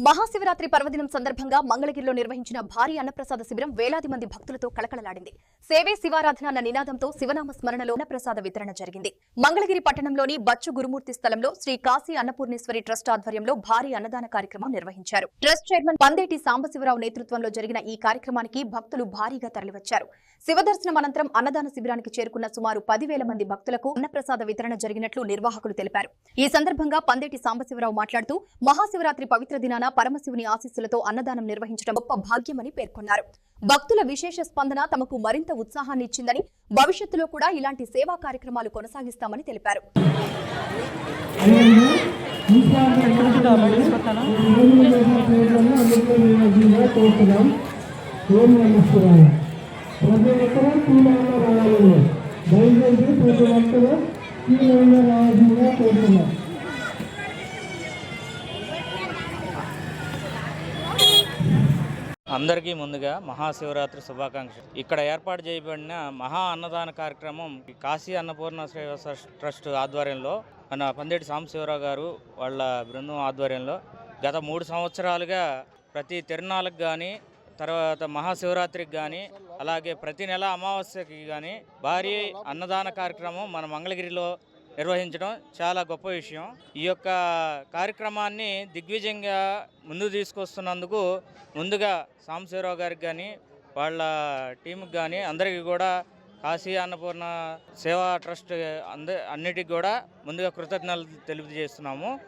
మహాశివరాత్రి పర్వదినం సందర్భంగా మంగళగిరిలో నిర్వహించిన భారీ అన్నప్రసాద శిబిరం వేలాది మంది భక్తులతో కళకళలాడింది. సేవే శివారాధన అన్న నినాదంతో శివనామ స్మరణలో అన్నప్రసాద వితరణ జరిగింది. మంగళగిరి పట్టణంలోని బచ్చు గురుమూర్తి స్థలంలో శ్రీ కాశీ అన్నపూర్ణేశ్వరి ట్రస్ట్ ఆధ్వర్యంలో భారీ అన్నదాన కార్యక్రమం నిర్వహించారు. ట్రస్ట్ చైర్మన్ పందేటి సాంబశివరావు నేతృత్వంలో జరిగిన ఈ కార్యక్రమానికి భక్తులు భారీగా తరలివచ్చారు. శివదర్శనం అనంతరం అన్నదాన శిబిరానికి చేరుకున్న సుమారు 10,000 మంది భక్తులకు అన్నప్రసాద వితరణ జరిగినట్లు నిర్వాహకులు తెలిపారు. ఈ సందర్భంగా పందేటి సాంబశివరావు మాట్లాడుతూ మహాశివరాత్రి పవిత్ర దినాన పరమశివుని ఆశీస్సులతో అన్నదానం నిర్వహించడం గొప్ప భాగ్యమని పేర్కొన్నారు. భక్తుల విశేష స్పందన తమకు మరింత ఉత్సాహాన్ని ఇచ్చిందని, భవిష్యత్తులో కూడా ఇలాంటి సేవా కార్యక్రమాలు కొనసాగిస్తామని తెలిపారు. అందరికీ ముందుగా మహాశివరాత్రి శుభాకాంక్షలు. ఇక్కడ ఏర్పాటు చేయబడిన మహా అన్నదాన కార్యక్రమం కాశీ అన్నపూర్ణ సేవ ట్రస్ట్ ఆధ్వర్యంలో మన పందేటి సాంబశివరావు గారు వాళ్ళ బృందం ఆధ్వర్యంలో గత 3 సంవత్సరాలుగా ప్రతి తిరునాళ్ళకి కానీ, తర్వాత మహాశివరాత్రికి కానీ, అలాగే ప్రతి నెల అమావాస్యకి కానీ భారీ అన్నదాన కార్యక్రమం మన మంగళగిరిలో నిర్వహించడం చాలా గొప్ప విషయం. ఈ యొక్క కార్యక్రమాన్ని దిగ్విజయంగా ముందుకు తీసుకొస్తున్నందుకు ముందుగా సాంబశివరావు గారికి కానీ, వాళ్ళ టీంకి కానీ అందరికీ కూడా కాశీ అన్నపూర్ణ సేవా ట్రస్ట్ అన్నిటికీ కూడా ముందుగా కృతజ్ఞతలు తెలియజేస్తున్నాము.